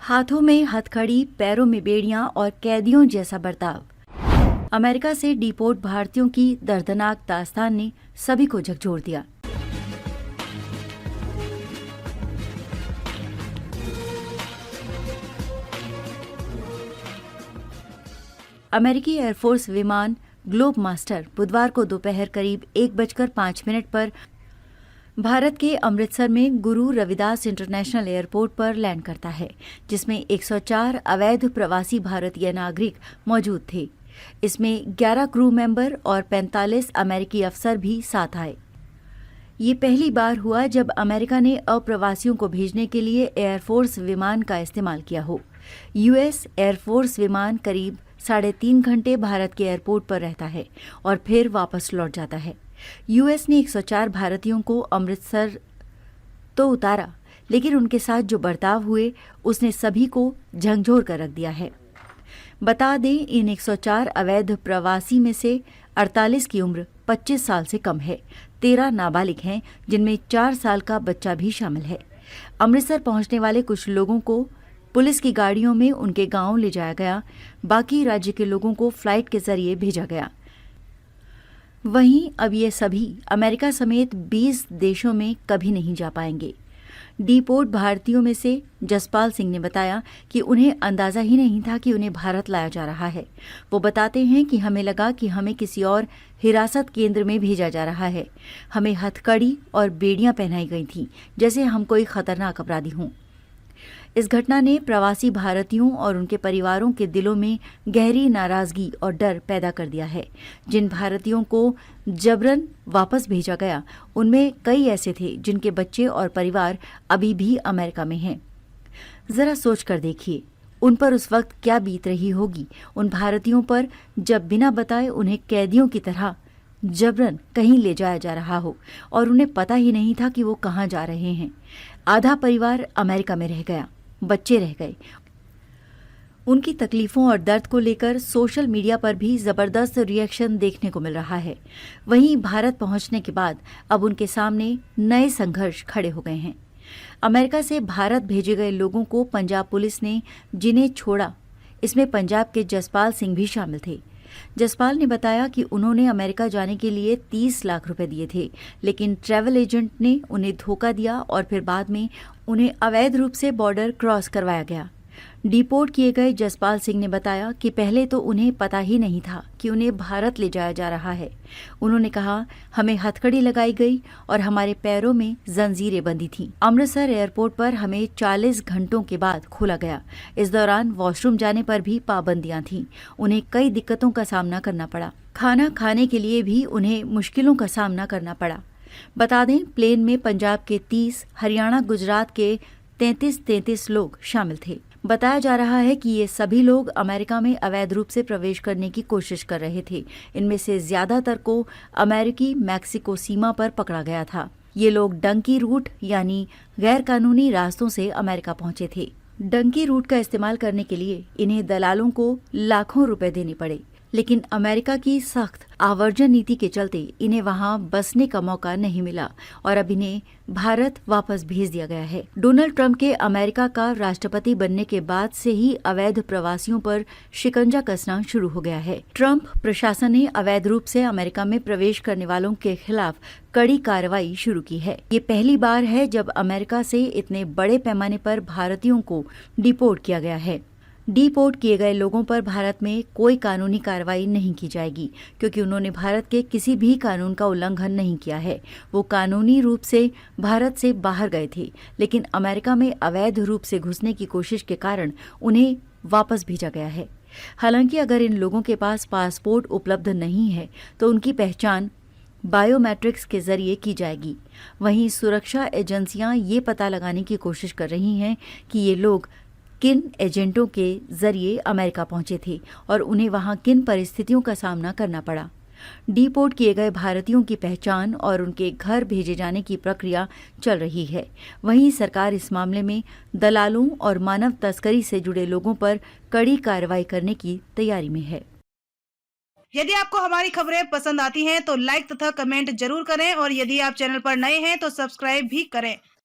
हाथों में हथकड़ी, पैरों में बेड़ियां और कैदियों जैसा बर्ताव। अमेरिका से डिपोर्ट भारतीयों की दर्दनाक दास्तान ने सभी को झकझोर दिया। अमेरिकी एयरफोर्स विमान ग्लोब मास्टर बुधवार को दोपहर करीब 1:05 पर भारत के अमृतसर में गुरु रविदास इंटरनेशनल एयरपोर्ट पर लैंड करता है, जिसमें 104 अवैध प्रवासी भारतीय नागरिक मौजूद थे। इसमें 11 क्रू मेंबर और 45 अमेरिकी अफसर भी साथ आए। ये पहली बार हुआ जब अमेरिका ने अप्रवासियों को भेजने के लिए एयरफोर्स विमान का इस्तेमाल किया हो। यूएस एयरफोर्स विमान करीब 3.5 घंटे भारत के एयरपोर्ट पर रहता है और फिर वापस लौट जाता है। यूएस ने 104 भारतीयों को अमृतसर तो उतारा, लेकिन उनके साथ जो बर्ताव हुए उसने सभी को झकझोर कर रख दिया है। बता दें, इन 104 अवैध प्रवासी में से 48 की उम्र 25 साल से कम है, 13 नाबालिग हैं, जिनमें 4 साल का बच्चा भी शामिल है। अमृतसर पहुंचने वाले कुछ लोगों को पुलिस की गाड़ियों में उनके गांव ले जाया गया, बाकी राज्य के लोगों को फ्लाइट के जरिए भेजा गया। वहीं अब ये सभी अमेरिका समेत 20 देशों में कभी नहीं जा पाएंगे। डिपोर्ट भारतीयों में से जसपाल सिंह ने बताया कि उन्हें अंदाजा ही नहीं था कि उन्हें भारत लाया जा रहा है। वो बताते हैं कि हमें लगा कि हमें किसी और हिरासत केंद्र में भेजा जा रहा है। हमें हथकड़ी और बेड़ियां पहनाई गई थीं, जैसे हम कोई खतरनाक अपराधी हों। इस घटना ने प्रवासी भारतीयों और उनके परिवारों के दिलों में गहरी नाराजगी और डर पैदा कर दिया है। जिन भारतीयों को जबरन वापस भेजा गया, उनमें कई ऐसे थे जिनके बच्चे और परिवार अभी भी अमेरिका में हैं। जरा सोच कर देखिए, उन पर उस वक्त क्या बीत रही होगी, उन भारतीयों पर जब बिना बताए उन्हें कैदियों की तरह जबरन कहीं ले जाया जा रहा हो और उन्हें पता ही नहीं था कि वो कहाँ जा रहे हैं। आधा परिवार अमेरिका में रह गया, बच्चे रह गए। उनकी तकलीफों और दर्द को लेकर सोशल मीडिया पर भी जबरदस्त रिएक्शन देखने को मिल रहा है। वहीं भारत पहुंचने के बाद अब उनके सामने नए संघर्ष खड़े हो गए हैं। अमेरिका से भारत भेजे गए लोगों को पंजाब पुलिस ने जिन्हें छोड़ा, इसमें पंजाब के जसपाल सिंह भी शामिल थे। जसपाल ने बताया कि उन्होंने अमेरिका जाने के लिए 30 लाख रुपए दिए थे, लेकिन ट्रैवल एजेंट ने उन्हें धोखा दिया और फिर बाद में उन्हें अवैध रूप से बॉर्डर क्रॉस करवाया गया। डिपोर्ट किए गए जसपाल सिंह ने बताया कि पहले तो उन्हें पता ही नहीं था कि उन्हें भारत ले जाया जा रहा है। उन्होंने कहा, हमें हथकड़ी लगाई गई और हमारे पैरों में जंजीरें बंधी थीं। अमृतसर एयरपोर्ट पर हमें 40 घंटों के बाद खोला गया। इस दौरान वॉशरूम जाने पर भी पाबंदियां थीं। उन्हें कई दिक्कतों का सामना करना पड़ा। खाना खाने के लिए भी उन्हें मुश्किलों का सामना करना पड़ा। बता दें, प्लेन में पंजाब के 30, हरियाणा गुजरात के 33 लोग शामिल थे। बताया जा रहा है कि ये सभी लोग अमेरिका में अवैध रूप से प्रवेश करने की कोशिश कर रहे थे। इनमें से ज्यादातर को अमेरिकी मैक्सिको सीमा पर पकड़ा गया था। ये लोग डंकी रूट यानी गैर कानूनी रास्तों से अमेरिका पहुंचे थे। डंकी रूट का इस्तेमाल करने के लिए इन्हें दलालों को लाखों रुपए देने पड़े, लेकिन अमेरिका की सख्त आवर्जन नीति के चलते इन्हें वहां बसने का मौका नहीं मिला और अब इन्हें भारत वापस भेज दिया गया है। डोनाल्ड ट्रंप के अमेरिका का राष्ट्रपति बनने के बाद से ही अवैध प्रवासियों पर शिकंजा कसना शुरू हो गया है। ट्रंप प्रशासन ने अवैध रूप से अमेरिका में प्रवेश करने वालों के खिलाफ कड़ी कार्रवाई शुरू की है। ये पहली बार है जब अमेरिका से इतने बड़े पैमाने पर भारतीयों को डिपोर्ट किया गया है। डिपोर्ट किए गए लोगों पर भारत में कोई कानूनी कार्रवाई नहीं की जाएगी, क्योंकि उन्होंने भारत के किसी भी कानून का उल्लंघन नहीं किया है। वो कानूनी रूप से भारत से बाहर गए थे, लेकिन अमेरिका में अवैध रूप से घुसने की कोशिश के कारण उन्हें वापस भेजा गया है। हालांकि अगर इन लोगों के पास पासपोर्ट उपलब्ध नहीं है तो उनकी पहचान बायोमेट्रिक्स के जरिए की जाएगी। वहीं सुरक्षा एजेंसियां ये पता लगाने की कोशिश कर रही हैं कि ये लोग किन एजेंटों के जरिए अमेरिका पहुंचे थे और उन्हें वहां किन परिस्थितियों का सामना करना पड़ा। डिपोर्ट किए गए भारतीयों की पहचान और उनके घर भेजे जाने की प्रक्रिया चल रही है। वहीं सरकार इस मामले में दलालों और मानव तस्करी से जुड़े लोगों पर कड़ी कार्रवाई करने की तैयारी में है। यदि आपको हमारी खबरें पसंद आती हैं तो लाइक तथा कमेंट जरूर करें और यदि आप चैनल पर नए हैं तो सब्सक्राइब भी करें।